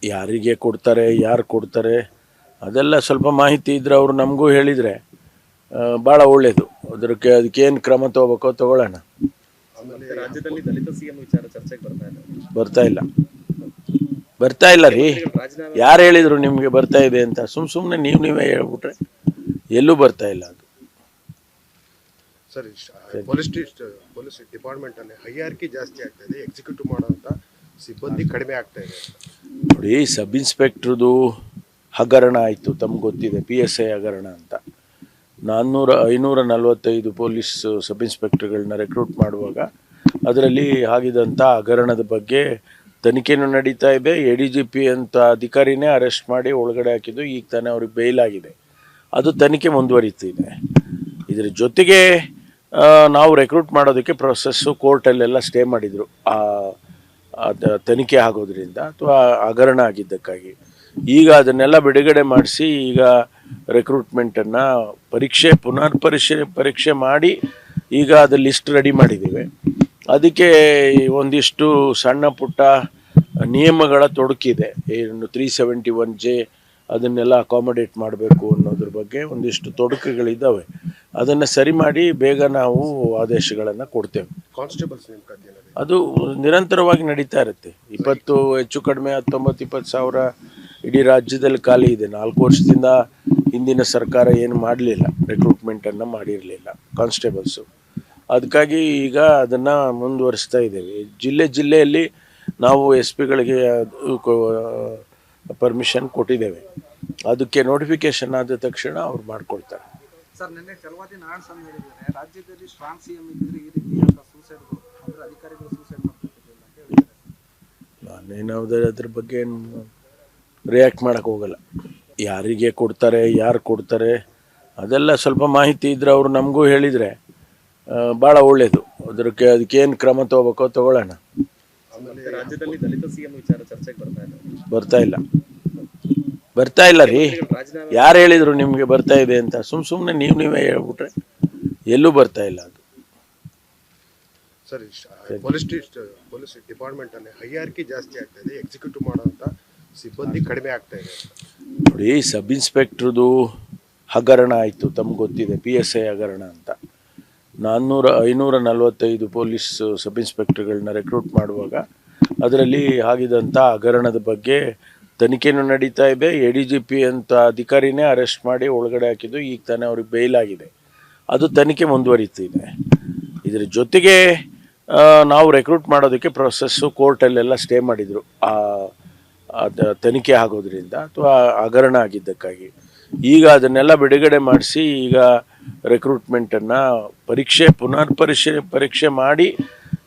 ಯಾರಿಗೆ ಕೊಡ್ತಾರೆ, ಯಾರು ಕೊಡ್ತಾರೆ ಅದೆಲ್ಲ ಸ್ವಲ್ಪ ಮಾಹಿತಿ ಇದ್ರೆ ಅವರು ನಮಗೂ ಹೇಳಿದರೆ ಭಾಳ ಒಳ್ಳೆಯದು. ಅದಕ್ಕೇನು ಕ್ರಮ ತಗೋಬೇಕೋ ತಗೊಳ್ಳೋಣ. ರಾಜ್ಯದಲ್ಲಿ ದಲಿತ ಸಿಎಂ ವಿಚಾರ ಚರ್ಚೆಗೆ ಬರ್ತಾ ಇಲ್ಲ ರೀ. ಯಾರು ಹೇಳಿದ್ರು ನಿಮಗೆ ಬರ್ತಾ ಇದೆ ಅಂತ? ಸುಮ್ಮನೆ ನೀವೇ ಹೇಳ್ಬಿಟ್ರೆ ಎಲ್ಲೂ ಬರ್ತಾ ಇಲ್ಲ ಅದು. ಸರ್, ಪೊಲೀಸ್ ಡಿಪಾರ್ಟ್ಮೆಂಟ್ ಅಲ್ಲಿ ಹೈಯಾರ್ಕಿ ಜಾಸ್ತಿ ಆಗ್ತಾ ಇದೆ, ಎಕ್ಸಿಕ್ಯೂಟಿವ್ ಮಾಡುವಂತ ಸಿಬ್ಬಂದಿ ಕಡಿಮೆ ಆಗ್ತಾ ಇದೆ. ನೋಡಿ, ಸಬ್ ಇನ್ಸ್ಪೆಕ್ಟ್ರದು ಹಗರಣ ಆಯಿತು, ತಮ್ಗೆ ಗೊತ್ತಿದೆ, PSI ಹಗರಣ ಅಂತ. 545 ಪೊಲೀಸ್ ಸಬ್ ಇನ್ಸ್ಪೆಕ್ಟರ್ಗಳನ್ನ ರೆಕ್ರೂಟ್ ಮಾಡುವಾಗ ಅದರಲ್ಲಿ ಆಗಿದಂಥ ಹಗರಣದ ಬಗ್ಗೆ ತನಿಖೆನೂ ನಡೀತಾ ಇದೆ. ADGP ಅಂತ ಅಧಿಕಾರಿನೇ ಅರೆಸ್ಟ್ ಮಾಡಿ ಒಳಗಡೆ ಹಾಕಿದ್ದು, ಈಗ ತಾನೇ ಅವ್ರಿಗೆ ಬೇಲ್ ಆಗಿದೆ. ಅದು ತನಿಖೆ ಮುಂದುವರಿತಿದೆ. ಇದರ ಜೊತೆಗೆ ನಾವು ರೆಕ್ರೂಟ್ ಮಾಡೋದಕ್ಕೆ ಪ್ರೊಸೆಸ್ಸು ಕೋರ್ಟಲ್ಲೆಲ್ಲ ಸ್ಟೇ ಮಾಡಿದರು, ತನಿಖೆ ಆಗೋದ್ರಿಂದ ಅಥವಾ ಹಗರಣ ಆಗಿದ್ದಕ್ಕಾಗಿ. ಈಗ ಅದನ್ನೆಲ್ಲ ಬಿಡುಗಡೆ ಮಾಡಿಸಿ ಈಗ ರೆಕ್ರೂಟ್ಮೆಂಟನ್ನು ಪರೀಕ್ಷೆ ಮಾಡಿ ಈಗ ಅದು ಲಿಸ್ಟ್ ರೆಡಿ ಮಾಡಿದ್ದೀವಿ. ಅದಕ್ಕೆ ಒಂದಿಷ್ಟು ಸಣ್ಣ ಪುಟ್ಟ ನಿಯಮಗಳ ತೊಡಕಿದೆ. 371J ಅದನ್ನೆಲ್ಲ ಅಕಾಮಡೇಟ್ ಮಾಡಬೇಕು ಅನ್ನೋದ್ರ ಬಗ್ಗೆ ಒಂದಿಷ್ಟು ತೊಡಕುಗಳಿದ್ದಾವೆ. ಅದನ್ನು ಸರಿ ಮಾಡಿ ಬೇಗ ನಾವು ಆದೇಶಗಳನ್ನು ಕೊಡ್ತೇವೆ. ಕಾನ್ಸ್ಟೇಬಲ್ಸ್ ಅದು ನಿರಂತರವಾಗಿ ನಡೀತಾ ಇರುತ್ತೆ. 20 ಹೆಚ್ಚು ಕಡಿಮೆ 19-20 ಸಾವಿರ ಇಡೀ ರಾಜ್ಯದಲ್ಲಿ ಖಾಲಿ ಇದೆ. 4 ವರ್ಷದಿಂದ ಹಿಂದಿನ ಸರ್ಕಾರ ಏನು ಮಾಡಲಿಲ್ಲ, ರೆಕ್ರೂಟ್ಮೆಂಟನ್ನು ಮಾಡಿರಲಿಲ್ಲ ಕಾನ್ಸ್ಟೇಬಲ್ಸು. ಅದಕ್ಕಾಗಿ ಈಗ ಅದನ್ನು ಮುಂದುವರಿಸ್ತಾ ಇದ್ದೇವೆ. ಜಿಲ್ಲೆಯಲ್ಲಿ ನಾವು SP-ಗಳಿಗೆ ಪರ್ಮಿಷನ್ ಕೊಟ್ಟಿದ್ದೇವೆ. ಅದಕ್ಕೆ ನೋಟಿಫಿಕೇಶನ್ ಆದ ತಕ್ಷಣ ಅವ್ರು ಮಾಡ್ಕೊಳ್ತಾರೆ. ಸರ್, ನಿನ್ನೆ ಚಲವಾದಿ ನಾರಾಯಣ ಸ್ವಾಮಿ ಹೇಳಿದ್ದಾರೆ, ರಾಜ್ಯದಲ್ಲಿ ಸ್ಟ್ರಾಂಗ್ CM ಇದ್ದರೆ ಈ ರೀತಿಯಾದ ಸೂಸೈಡ್ಗಳು ಅಂದರೆ ಅಧಿಕಾರಿಗಳು ಸೂಸೈಡ್ ಮಾಡ್ತಿರ್ತಿಲ್ಲ ಅಂತ ಹೇಳಿದ್ದಾರೆ. ನಾನೇನು ಅದ್ರ ಬಗ್ಗೆ ರಿಯಾಕ್ಟ್ ಮಾಡೋಕ್ಕೆ ಹೋಗಲ್ಲ. ಯಾರಿಗೆ ಕೊಡ್ತಾರೆ, ಯಾರು ಕೊಡ್ತಾರೆ ಅದೆಲ್ಲ ಸ್ವಲ್ಪ ಮಾಹಿತಿ ಇದ್ರೆ ಅವರು ನಮಗೂ ಹೇಳಿದರೆ ಭಾಳ ಒಳ್ಳೆಯದು. ಅದಕ್ಕೇನು ಕ್ರಮ ತಗೋಬೇಕೋ ತಗೊಳ್ಳೋಣ. ರಾಜ್ಯದಲ್ಲಿ ದಲಿತ ಸಿಎಂ ವಿಚಾರ ಚರ್ಚೆಗೆ ಬರ್ತಾ ಇಲ್ಲ ರೀ. ಯಾರು ಹೇಳಿದ್ರು ನಿಮಗೆ ಬರ್ತಾ ಇದೆ ಅಂತ? ಸುಮ್ಮನೆ ನೀವೇ ಹೇಳ್ಬಿಟ್ರೆ ಎಲ್ಲೂ ಬರ್ತಾ ಇಲ್ಲ ಅದು. ಸರ್, ಪೊಲೀಸ್ ಡಿಪಾರ್ಟ್ಮೆಂಟ್ ಅಲ್ಲಿ ಹೈಯಾರ್ಕಿ ಜಾಸ್ತಿ ಆಗ್ತಾ ಇದೆ, ಎಕ್ಸಿಕ್ಯೂಟಿವ್ ಮಾಡುವಂತ ಸಿಬ್ಬಂದಿ ಕಡಿಮೆ ಆಗ್ತಾ ಇದೆ. ನೋಡಿ, ಸಬ್ ಇನ್ಸ್ಪೆಕ್ಟ್ರದು ಹಗರಣ ಆಯಿತು, ತಮ್ಗೆ ಗೊತ್ತಿದೆ, PSI ಹಗರಣ ಅಂತ. 545 ಪೊಲೀಸ್ ಸಬ್ ಇನ್ಸ್ಪೆಕ್ಟರ್ಗಳನ್ನ ರೆಕ್ರೂಟ್ ಮಾಡುವಾಗ ಅದರಲ್ಲಿ ಆಗಿದಂಥ ಹಗರಣದ ಬಗ್ಗೆ ತನಿಖೆನೂ ನಡೀತಾ ಇದೆ. ADGP ಅಂತ ಅಧಿಕಾರಿನೇ ಅರೆಸ್ಟ್ ಮಾಡಿ ಒಳಗಡೆ ಹಾಕಿದ್ದು, ಈಗ ತಾನೇ ಅವ್ರಿಗೆ ಬೇಲ್ ಆಗಿದೆ. ಅದು ತನಿಖೆ ಮುಂದುವರಿತಿದೆ. ಇದರ ಜೊತೆಗೆ ನಾವು ರೆಕ್ರೂಟ್ ಮಾಡೋದಕ್ಕೆ ಪ್ರೊಸೆಸ್ಸು ಕೋರ್ಟಲ್ಲೆಲ್ಲ ಸ್ಟೇ ಮಾಡಿದರು, ತನಿಖೆ ಆಗೋದ್ರಿಂದ ಅಥವಾ ಹಗರಣ ಆಗಿದ್ದಕ್ಕಾಗಿ. ಈಗ ಅದನ್ನೆಲ್ಲ ಬಿಡುಗಡೆ ಮಾಡಿಸಿ ಈಗ ರೆಕ್ರೂಟ್ಮೆಂಟನ್ನು ಪರೀಕ್ಷೆ ಮಾಡಿ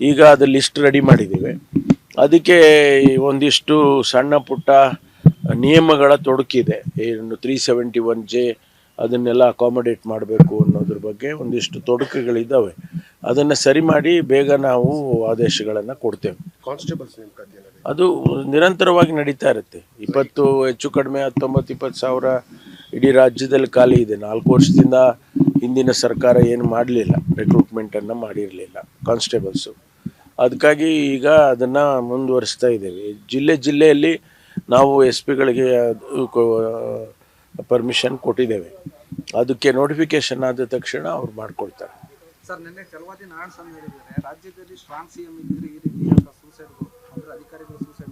ಈಗ ಅದು ಲಿಸ್ಟ್ ರೆಡಿ ಮಾಡಿದ್ದೀವಿ. ಅದಕ್ಕೆ ಒಂದಿಷ್ಟು ಸಣ್ಣ ಪುಟ್ಟ ನಿಯಮಗಳ ತೊಡಕಿದೆ. 371J ಅದನ್ನೆಲ್ಲ ಅಕಾಮಡೇಟ್ ಮಾಡಬೇಕು ಅನ್ನೋದ್ರ ಬಗ್ಗೆ ಒಂದಿಷ್ಟು ತೊಡಕುಗಳಿದ್ದಾವೆ. ಅದನ್ನು ಸರಿ ಮಾಡಿ ಬೇಗ ನಾವು ಆದೇಶಗಳನ್ನು ಕೊಡ್ತೇವೆ. ಕಾನ್ಸ್ಟೇಬಲ್ಸ್ ಅದು ನಿರಂತರವಾಗಿ ನಡೀತಾ ಇರುತ್ತೆ. 20 ಹೆಚ್ಚು ಕಡಿಮೆ 19-20 ಸಾವಿರ ಇಡೀ ರಾಜ್ಯದಲ್ಲಿ ಖಾಲಿ ಇದೆ. 4 ವರ್ಷದಿಂದ ಹಿಂದಿನ ಸರ್ಕಾರ ಏನು ಮಾಡಲಿಲ್ಲ, ರೆಕ್ರೂಟ್ಮೆಂಟನ್ನು ಮಾಡಿರಲಿಲ್ಲ ಕಾನ್ಸ್ಟೇಬಲ್ಸು. ಅದಕ್ಕಾಗಿ ಈಗ ಅದನ್ನು ಮುಂದುವರಿಸ್ತಾ ಇದ್ದೇವೆ. ಜಿಲ್ಲೆಯಲ್ಲಿ ನಾವು SP-ಗಳಿಗೆ ಪರ್ಮಿಷನ್ ಕೊಟ್ಟಿದ್ದೇವೆ. ಅದಕ್ಕೆ ನೋಟಿಫಿಕೇಶನ್ ಆದ ತಕ್ಷಣ ಅವ್ರು ಮಾಡ್ಕೊಳ್ತಾರೆ. ಸರ್, ನಿನ್ನೆ ಚಲವಾದಿ ನಾರಾಯಣ ಸ್ವಾಮಿ ಹೇಳಿದ್ದಾರೆ, ರಾಜ್ಯದಲ್ಲಿ ಸ್ಟ್ರಾಂಗ್ CM ಇದ್ದರೆ ಈ ರೀತಿಯಾದ ಸೂಸೈಡ್ಗಳು ಅಂದರೆ ಅಧಿಕಾರಿಗಳು ಸೂಸೈಡ್